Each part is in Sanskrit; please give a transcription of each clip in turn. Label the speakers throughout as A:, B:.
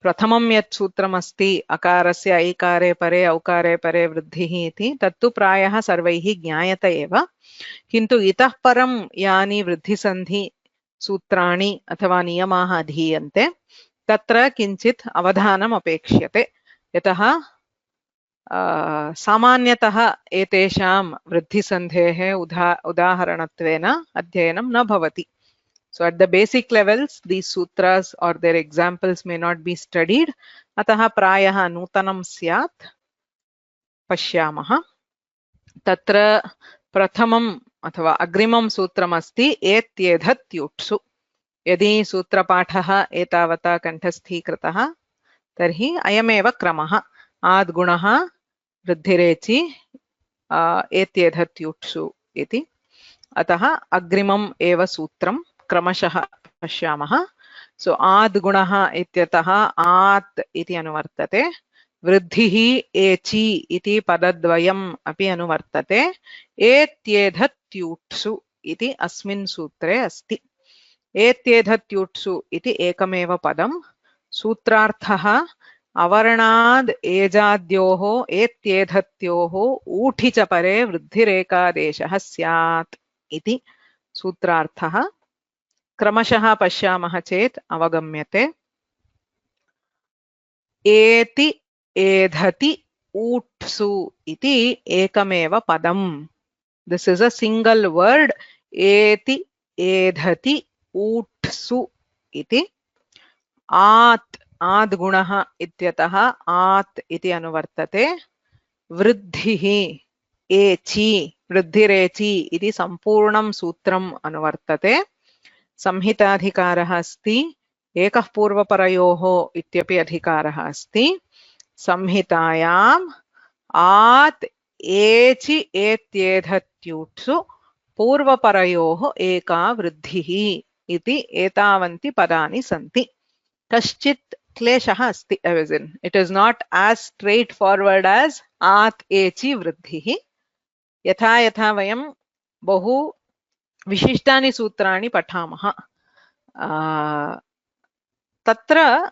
A: प्रथमं यत् सूत्रमस्ति अकारस्य ऐकारे परे औकारे परे वृद्धिः इति तत्तु प्रायः सर्वैः ज्ञायते एव, किन्तु इतः परं यानि वृद्धिसन्धि सूत्राणि अथवा नियमाः अधीयन्ते तत्र किञ्चित् अवधानम् अपेक्ष्यते। यतः सामान्यतः एतेषां वृद्धिसन्धेः उदाहरणत्वेन अध्ययनं न भवति। So at the basic levels, these sutras or their examples may not be studied. अतः प्रायः नूतनं स्यात् पश्यामः। तत्र प्रथमम् अथवा अग्रिमं सूत्रमस्ति एत्येधत्युट्सु। यदि सूत्रपाठः एतावता कण्ठस्थीकृतः तर्हि अयमेव क्रमः। आद्गुणः वृद्धिरेचि एत्येधत्युट्सु इति। अतः अग्रिमम् एव सूत्रं क्रमशः पश्यामः। सो आद्गुणः इत्यतः आत् इति अनुवर्तते, वृद्धिः एचि इति पदद्वयम् अपि अनुवर्तते, एत्येधत्युट्सु इति अस्मिन् सूत्रे अस्ति। एत्येधत्युट्सु इति एकमेव पदं। सूत्रार्थः अवर्णाद् एजाद्योः एत्येधत्योः ऊठि च परे वृद्धिरेकादेशः स्यात् इति सूत्रार्थः। क्रमशः पश्यामः चेत् अवगम्यते। एति एधति ऊट्सु इति एकमेव पदम्। This is a single word. एति एधति ऊट्सु इति। आत् आद्गुणः इत्यतः आत् इति अनुवर्तते, वृद्धिः एचि वृद्धिरेचि इति सम्पूर्णं सूत्रम् अनुवर्तते। संहिताधिकारः अस्ति, एकः पूर्वपरयोः इत्यपि अधिकारः अस्ति। संहितायाम् आत् एचि एत्येधत्युट्सु पूर्वपरयोः एका वृद्धिः इति एतावन्ति पदानि सन्ति। कश्चित् क्लेशः अस्ति। It is not as straightforward as आत् एचि वृद्धिः। यथा यथा वयं बहु विशिष्टानि सूत्राणि पठामः तत्र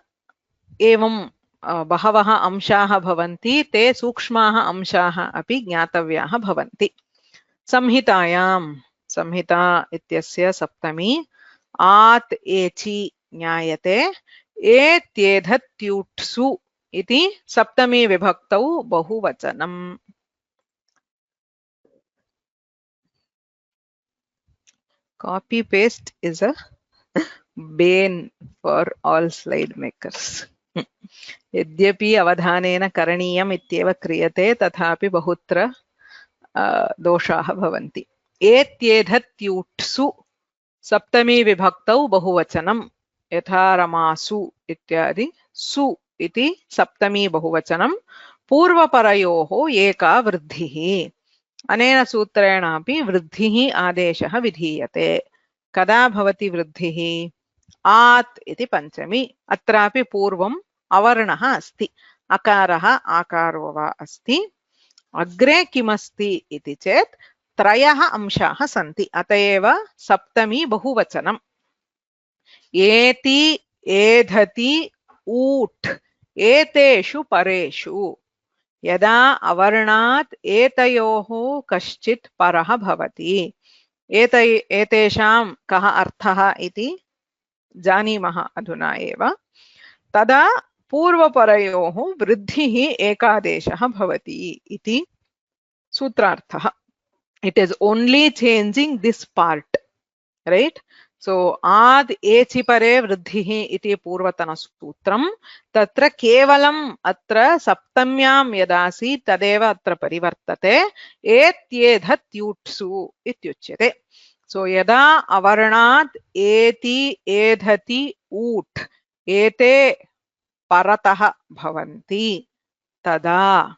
A: एवं बहवः अंशाः भवन्ति, ते सूक्ष्माः अंशाः अपि ज्ञातव्याः भवन्ति। संहिता इत्यस्य सप्तमी आत् एचि ज्ञायते, एत्येधत्युट्सु इति सप्तमी विभक्तौ बहुवचनम्। Copy paste is a bane for all slide makers. यद्यपि अवधानेन करणीयम् इत्येव क्रियते तथापि बहुत्र दोषाः भवन्ति। एत्येधत्युट्सु सप्तमी विभक्तौ बहुवचनं, यथा रमासु इत्यादि। सु इति सप्तमी बहुवचनं, पूर्वपरयोः एका वृद्धिः। अनेन सूत्रेणापि वृद्धिः आदेशः विधीयते। कदा भवति वृद्धिः? आत् इति पंचमी। अत्रापि पूर्वम् अवर्णः अस्ति, अकारः आकारो वा अस्ति। अग्रे किमस्ति इति चेत् त्रयः अंशाः सन्ति, अत एव सप्तमी बहुवचनम्। एति एधति ऊट् एतेषु परेषु। यदा अवर्णात् एतयोः कश्चित् परः भवति, एतेषां कः अर्थः इति जानीमः अधुना एव, तदा पूर्वपरयोः वृद्धिः एकादेशः भवति इति सूत्रार्थः। It is only changing this part, right? So आद् एचि परे वृद्धिः इति पूर्वतनसूत्रं, तत्र केवलम् अत्र सप्तम्यां यदासीत् तदेव अत्र परिवर्तते, एत्येधत्युट्सु इत्युच्यते। सो यदा अवर्णात् एति एधति ऊट् एते परतः भवन्ति तदा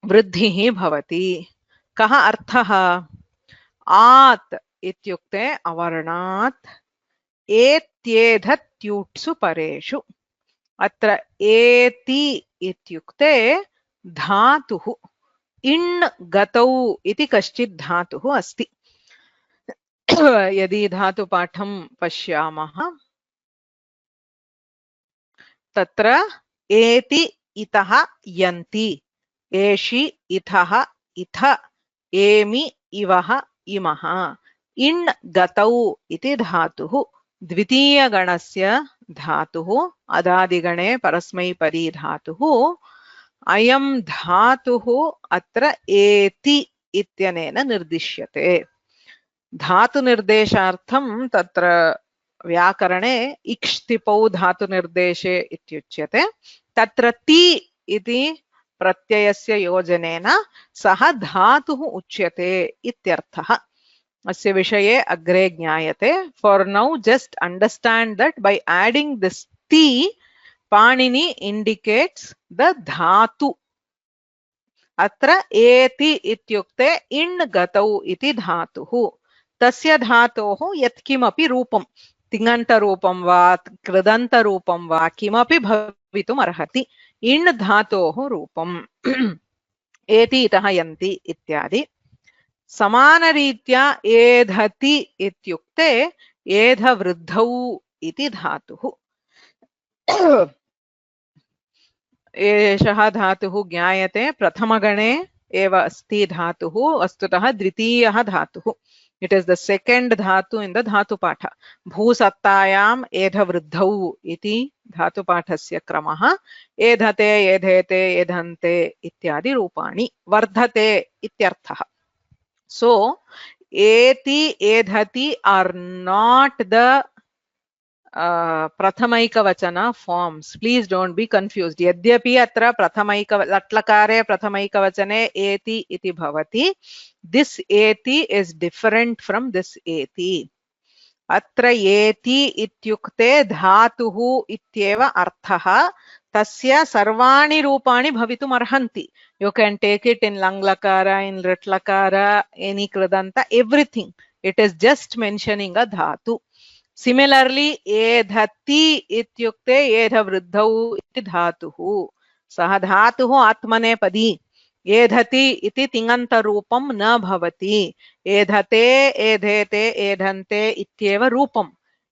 A: वृद्धिः भवति। कः अर्थः? आत् इत्युक्ते अवर्णात्, एत्येधत्युट्सु परेषु। अत्र एति इत्युक्ते धातुः, इण् गतौ इति कश्चित् धातुः अस्ति। यदि धातुपाठं पश्यामः, तत्र एति इतः यन्ति, एषि इथः इथ, एमि इवः इमः। इण् गतौ इति धातुः द्वितीयगणस्य धातुः, अदादिगणे परस्मैपदी धातुः। अयं धातुः अत्र एति इत्यनेन निर्दिश्यते। धातुनिर्देशार्थं तत्र व्याकरणे इक्ष्तिपौ धातुनिर्देशे इत्युच्यते। तत्र ति इति प्रत्ययस्य योजनेन सः धातुः उच्यते इत्यर्थः। अस्य विषये अग्रे ज्ञायते। For now, just understand that by adding this ti, Panini indicates the dhatu. अत्र एति इत्युक्ते इण् गतौ इति धातुः। तस्य धातोः यत्किमपि रूपं, तिङन्तरूपं वा कृदन्तरूपं वा किमपि भवितुम् अर्हति। इण् धातोः रूपम् एति इतः यन्ति इत्यादि। समानरीत्या एधति इत्युक्ते एधवृद्धौ इति धातुः। एषः धातुः ज्ञायते प्रथमगणे एव अस्ति धातुः, वस्तुतः द्वितीयः धातुः। It is the second dhatu in the धातुपाठ। भूसत्तायाम् एधवृद्धौ इति धातुपाठस्य क्रमः। एधते, एधेते, एधन्ते इत्यादि रूपाणि। वर्धते इत्यर्थः। So eti, edhati are not the prathamaikavachana forms. Please don't be confused. Yadyapi atra latlakare prathamaikavachane eti iti bhavati. This eti is different from this eti. Atra eti ityukte dhatuhu ityeva arthaha. Tasya sarvani rupani bhavitum arhanti. You can take it in langlakara, in ritlakara, any kridanta, everything. It is just mentioning a dhatu. Similarly, edhati ityukte edhavruddhau iti dhatuhu. Saha dhatuhu atmane padi. Edhati iti tinganta rupam na bhavati. Edhate, edhete, edhante ityeva rupam.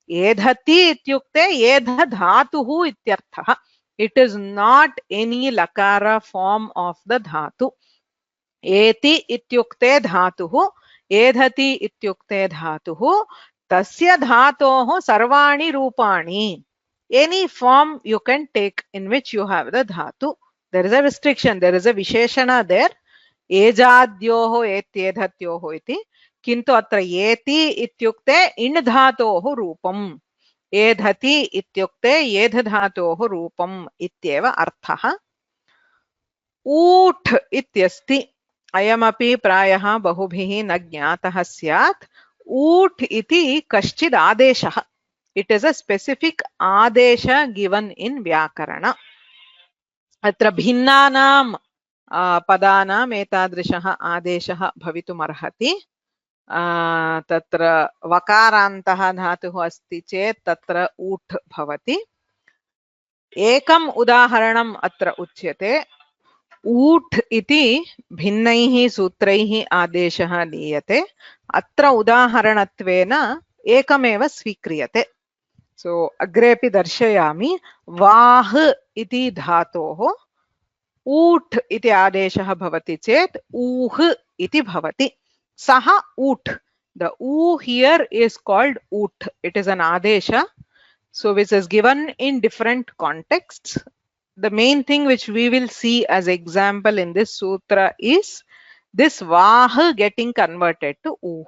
A: Edhati ityukte edha dhatuhu ityarthaha. It is not any lakara form of the dhatu. Eti ityukte dhatuhu, edhati ityukte dhatuhu, tasya dhatoho sarvani rupani. Any form you can take in which you have the dhatu. There is a restriction, there is a visheshana there. Ejadyoho etyedhatyoho iti. Kintu atra eti ityukte in dhatoho rupam. एधति इत्युक्ते एध धातोः रूपम् इत्येव अर्थः। ऊठ् इत्यस्ति। अयमपि प्रायः बहुभिः न ज्ञातः स्यात्। ऊठ् इति कश्चित् आदेशः। It is a specific आदेश given in व्याकरण। अत्र भिन्नानां पदानाम् एतादृशः आदेशः भवितुमर्हति। तत्र वकारान्तः धातुः अस्ति चेत् तत्र ऊठ् भवति। एकम् उदाहरणम् अत्र उच्यते। ऊठ् इति भिन्नैः सूत्रैः आदेशः दीयते। अत्र उदाहरणत्वेन एकमेव स्वीक्रियते। सो अग्रेपि दर्शयामि। वाह् इति धातोः ऊठ् इति आदेशः भवति चेत् ऊह् इति भवति। Saha oot. The oo here is called oot. It is an adesha. So which is given in different contexts. The main thing which we will see as example in this sutra is this vah getting converted to ooh.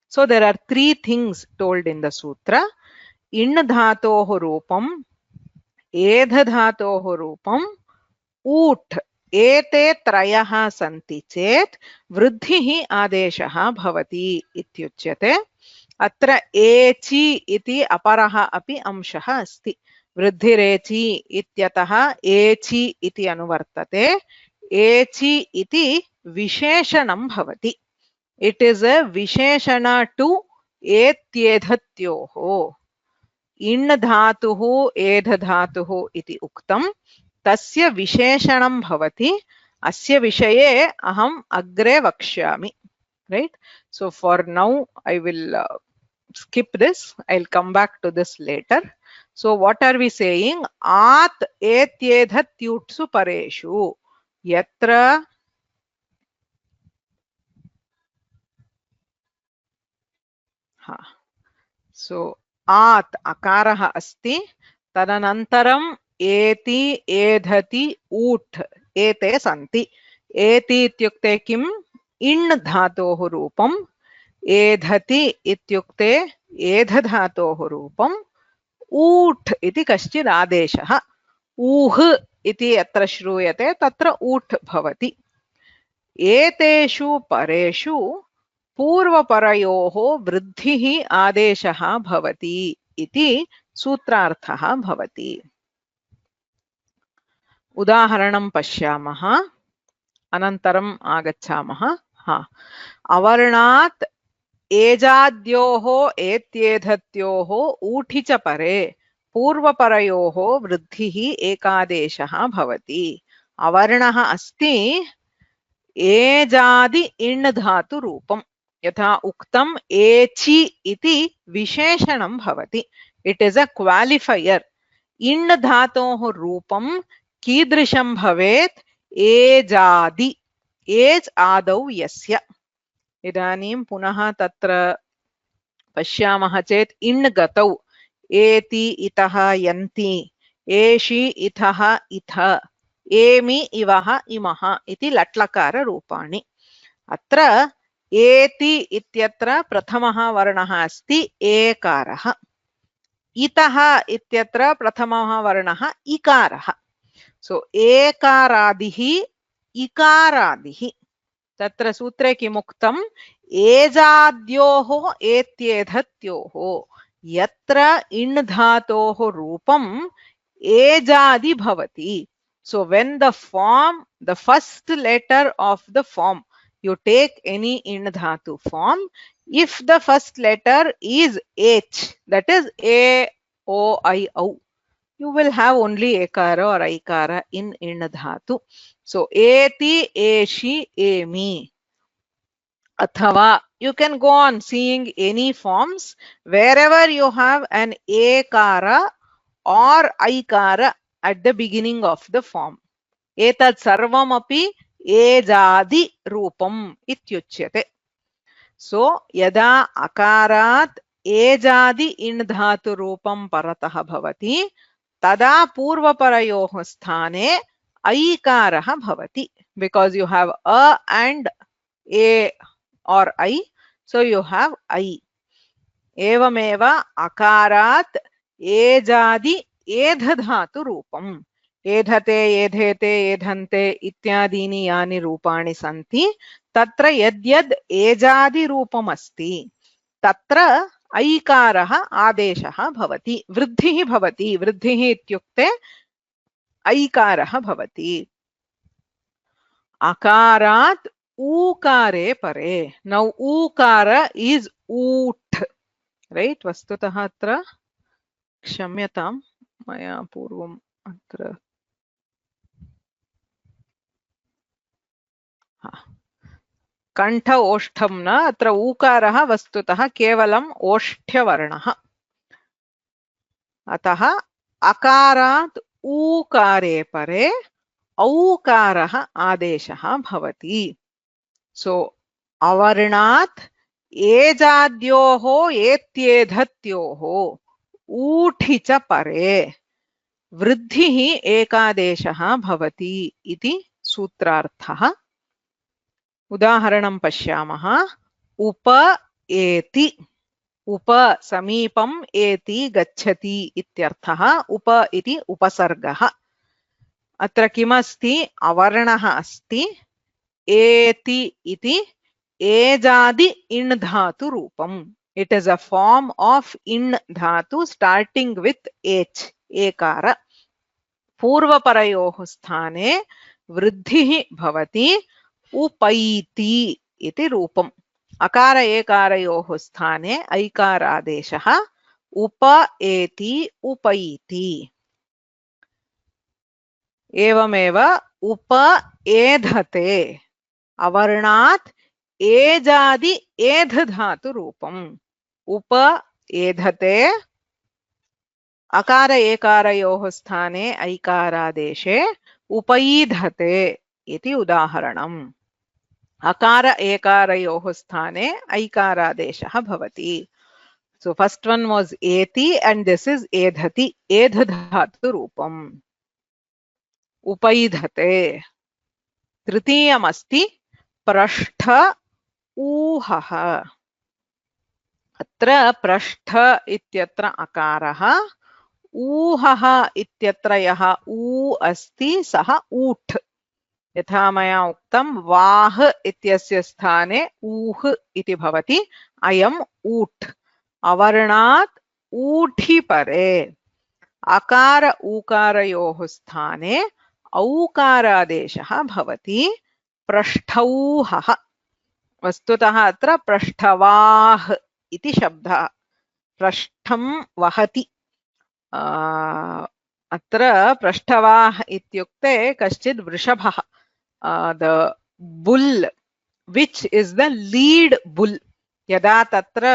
A: So there are three things told in the sutra. In dhatoh rupam, edha dhatoh rupam, oot. एते त्रयः सन्ति चेत् वृद्धिः आदेशः भवति इत्युच्यते। अत्र एचि इति अपरः अपि अंशः अस्ति। वृद्धिरेचि इत्यतः एचि इति अनुवर्तते। एचि इति विशेषणं भवति। इट इज अ विशेषण टु एत्येधत्योः। इण् धातुः एध धातुः इति उक्तम्। तस्य विशेषणं भवति। अस्य विषये अहम् अग्रे वक्ष्यामि। Right? So for now I will skip this. I'll come back to this later. So what are we saying? At etyedhatyutsu pareshu. Yatra So at akarah asti tadanantaram eti edhati ut ete santi. Eti ityukte kim? In dhatoh rupam. Edhati ityukte edhadhatoh rupam. Ut iti kaschid adeshah. Uh iti yatra shruyate tatra ut bhavati. एतेषु परेषु पूर्वपरयोः वृद्धिः आदेशः भवति इति सूत्रार्थः भवति। उदाहरणं पश्यामः, अनन्तरम् आगच्छामः। अवर्णात् एजाद्योः एत्येधत्योः ऊठि च परे पूर्वपरयोः वृद्धिः एकादेशः भवति। अवर्णः अस्ति एजादि इण् धातु रूपम्। यथा उक्तम् एचि इति विशेषणं भवति। इट् इस् अ क्वालिफायर्। इण् धातोः रूपं कीदृशं भवेत्? एजादि, एज् आदौ यस्य। इदानीं पुनः तत्र पश्यामः चेत् इण् गतौ एति इतः यन्ति, एषि इतः इथ, एमि इवः इमः इति लट्लकार रूपाणि। अत्र एति इत्यत्र प्रथमः वर्णः अस्ति एकारः, इतः इत्यत्र प्रथमः वर्णः इकारः। सो एकारादिः इकारादिः। तत्र सूत्रे किमुक्तम्? एजाद्योः एत्येधत्योः। यत्र इण् धातोः रूपम् एजादि भवति. So when the form, the first letter of the form, you take any in dhatu form, if the first letter is H, that is A, O, I, O, you will have only ekara or aikara in dhatu. So eti, eshi, emi. Athava, you can go on seeing any forms. Wherever you have an ekara or aikara at the beginning of the form, एतत् सर्वमपि एजादि रूपम् इत्युच्यते. सो यदा अकारात् एजादि इण् धातु रूपं परतः भवति तदा पूर्वपरयोः स्थाने ऐकारः भवति. Because you have a and a or I, so you have I. एवमेव अकारात् एजादि एध धातु रूपम्. एधते, एधेते, एधन्ते इत्यादीनि यानि रूपाणि सन्ति तत्र यद्यद् एजादि रूपमस्ति तत्र ऐकारः आदेशः भवति, वृद्धिः भवति. वृद्धिः इत्युक्ते ऐकारः भवति. अकारात् ऊकारे परे. नौ ऊकार इस् ऊट्, रैट्? वस्तुतः अत्र क्षम्यतां, मया पूर्वम् अत्र कंठ ओष्ठं न, अत्र ऊकारः वस्तुतः केवलम् ओष्ठ्यवर्णः. अतः अकारात् ऊकारे परे औकारः आदेशः भवति. सो अवर्णात् एजाद्योः एत्येधत्योः ऊठि च परे वृद्धिः एकादेशः भवति इति सूत्रार्थः. उदाहरणं पश्यामः. उप एति. उप समीपम्, एति गच्छति इत्यर्थः. उप इति उपसर्गः. अत्र किमस्ति? अवर्णः अस्ति. एति इति एजादि इण् धातु रूपम्. इट् इस् अ फॉर्म ऑफ इण् धातु स्टार्टिंग वित् एच्, एकार. पूर्वपरयोः स्थाने वृद्धिः भवति. उपैति इति रूपम्. अकार एकारयोः स्थाने ऐकारादेशः. उप एति, उपैति. एवमेव उप एधते. अवर्णात् एजादि एध धातु रूपम्. उप एधते अकार एकारयोः स्थाने ऐकारादेशे उपैधते इति उदाहरणम्। अकार एकारयोः स्थाने ऐकारादेशः भवति। So first one was eti and this is edhati. Edh dhatu rupam. Upaidhate. तृतीयमस्ति पृष्ठ ऊहः। अत्र पृष्ठ इत्यत्र अकारः, ऊहः इत्यत्र यः ऊ अस्ति सः ऊठ्। यथा मया उक्तं वाह् इत्यस्य स्थाने ऊह् इति भवति, अयम् ऊठ्। अवर्णात् ऊठि परे अकार ऊकारयोः स्थाने औकारादेशः भवति, पृष्ठौहः। वस्तुतः अत्र पृष्ठवाः इति शब्दः, पृष्ठं वहति। अत्र पृष्ठवाः इत्युक्ते कश्चित् वृषभः, the bull which is the lead bull. यदा तत्र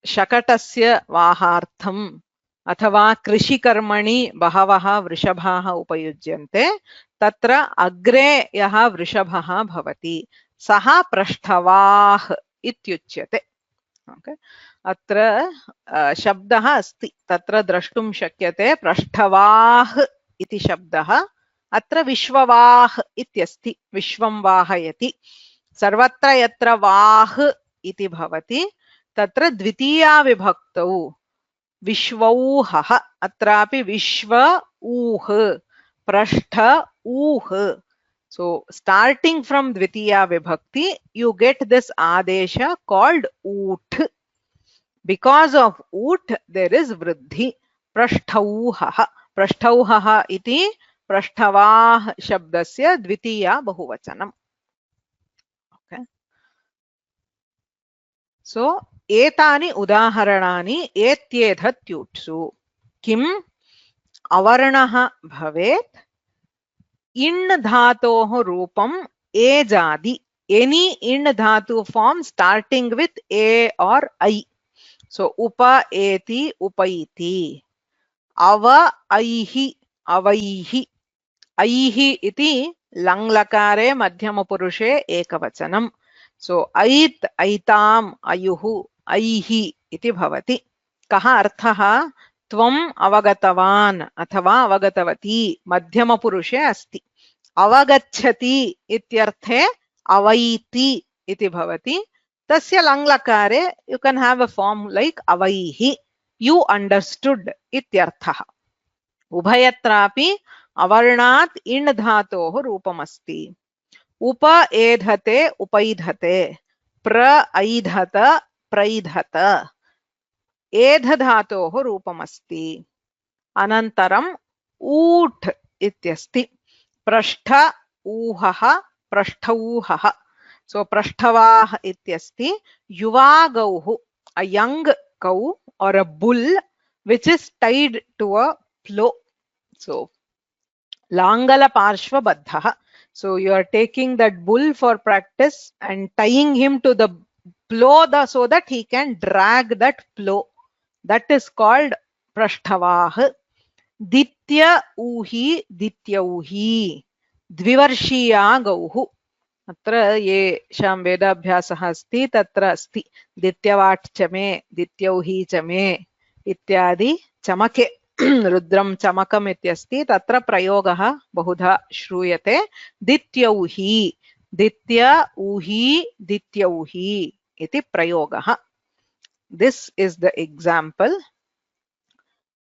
A: शकटस्य वाहार्थम् अथवा कृषिकर्मणि बहवः वृषभाः उपयुज्यन्ते, तत्र अग्रे यः वृषभः भवति सः पृष्ठवाः इत्युच्यते। अत्र शब्दः अस्ति, तत्र द्रष्टुं शक्यते पृष्ठवाः इति शब्दः। अत्र विश्ववाः इत्यस्ति, विश्वं वाहयति। सर्वत्र यत्र वाः इति भवति तत्र द्वितीया विभक्तौ विश्वौहः, अत्रापि विश्व ऊह पृष्ठ ऊह। So starting from dvitiya vibhakti you get this adesha called oot. Because of oot there is vriddhi, prasthauhah. Prasthauhah iti prashthavah shabdasya dvitiya bahuvachanam. Okay, so एतानि उदाहरणानि एत्येधत्यूट्सु। किम् अवर्णः भवेत्, इण् धातोः रूपम् एजादि, एनी इण् धातु फॉर्म स्टार्टिंग विथ ए और ऐ। सो उप एति उपैति, अव ऐहि अवैहि, ऐहि इति लङ्लकारे मध्यमपुरुषे एकवचनम्। सो ऐत् ऐताम् अयुः ऐहि इति भवति। कः अर्थः? त्वम् अवगतवान् अथवा अवगतवती मध्यमपुरुषे अस्ति। अवगच्छति इत्यर्थे अवैति इति भवति। तस्य लङ्लकारे you can have a form like अवैहि, यू अंडरस्टूड इत्यर्थः। उभयत्रापि अवर्णात् इण् धातोः रूपमस्ति। उप एधते उपैधते, प्र ऐधत प्रैधत, एध धातोः रूपमस्ति। अनन्तरम् ऊठ् इत्यस्ति, पृष्ठ ऊहः पृष्ठौहः। सो पृष्ठवाः इत्यस्ति युवा गौः, a young cow or a bull which is tied to a plow. So langala parshvabaddhah. So you are taking that bull for practice and tying him to the plow so that he can drag that plow. That is called prashthavah. Ditya uhi dityauhi, द्विवर्षीया गौः। अत्र येषां वेदाभ्यासः अस्ति तत्र अस्ति दित्यवाट् च मे दित्यौहि च मे इत्यादि चमके रुद्रं चमकम् इत्यस्ति, तत्र प्रयोगः बहुधा श्रूयते। दित्यौहि, दित्य ऊहि दित्यौहि इति प्रयोगः। This is the example.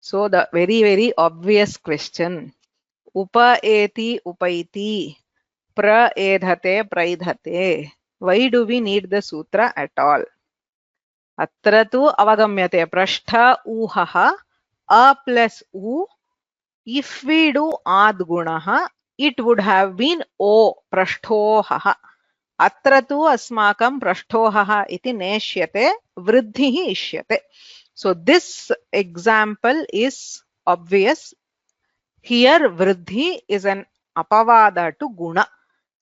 A: So the very obvious question, upa eti upaiti, pra edhate praidhate. Why do we need the sutra at all? Atra tu avagamyate prashtha uhaha, a plus u. If we do adgunaha, it would have been o, prashthohaha. Atra tu asmakam prashthohaha iti neshyate, vriddhihi ishyate. So this example is obvious. Here vriddhi is an apavada to guna.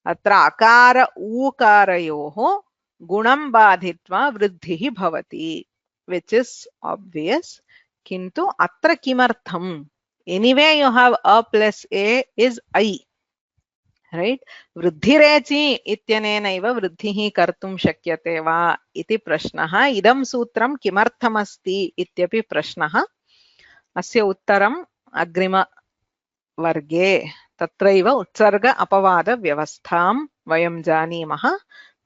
A: Atra akara ukarayoho गुणं बाधित्वा वृद्धिः भवति, which is obvious. किन्तु अत्र किमर्थम्? Anyway, you have a plus a is I. Right? वृद्धिरेचि इत्यनेनैव वृद्धिः कर्तुं शक्यते वा इति प्रश्नः। इदं सूत्रं किमर्थमस्ति इत्यपि प्रश्नः। अस्य उत्तरम् अग्रिमवर्गे तत्रैव उत्सर्ग अपवाद व्यवस्थां वयं जानीमः,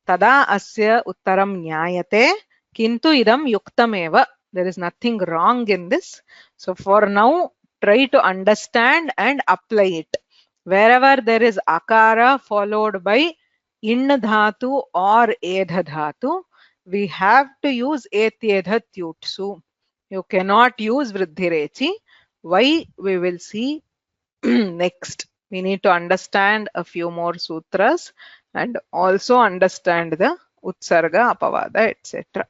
A: तदा अस्य उत्तरं ज्ञायते। किन्तु इदं युक्तमेव, there is nothing wrong in this. So for now, try to understand and apply it. Wherever there is akara followed by in dhatu or edha dhatu, we have to use etyedha tyutsu. You cannot use vriddhirechi. Why? We will see next. We need to understand a few more sutras and also understand the utsarga, apavada, etc.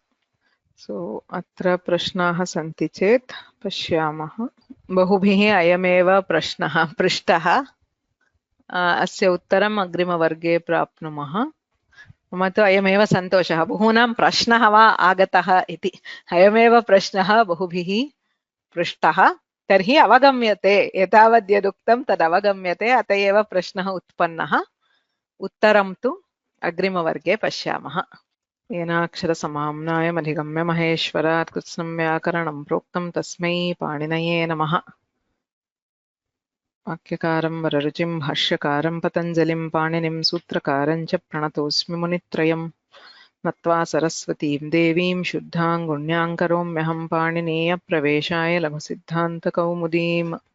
A: So अत्र प्रश्नाः सन्ति चेत् पश्यामः। बहुभिः अयमेव प्रश्नः पृष्टः। अस्य उत्तरम् अग्रिमवर्गे प्राप्नुमः। मम तु अयमेव सन्तोषः, बहूनां प्रश्नः वा आगतः इति। अयमेव प्रश्नः बहुभिः पृष्टः, तर्हि अवगम्यते, एतावद् यदुक्तं तद् अवगम्यते, अत एव प्रश्नः उत्पन्नः। उत्तरं तु अग्रिमवर्गे पश्यामः। येनाक्षरसमाम्नाय अधिगम्य महेश्वरात् कृत्स्नं व्याकरणं प्रोक्तं तस्मै पाणिनये नमः। वाक्यकारं वररुचिं भाष्यकारं पतञ्जलिं पाणिनिं सूत्रकारं च प्रणतोऽस्मि मुनित्रयम्। नत्वा सरस्वतीं देवीं शुद्धां गुण्यां करोम्यहं पाणिनीयप्रवेशाय लघुसिद्धान्तकौमुदीम्।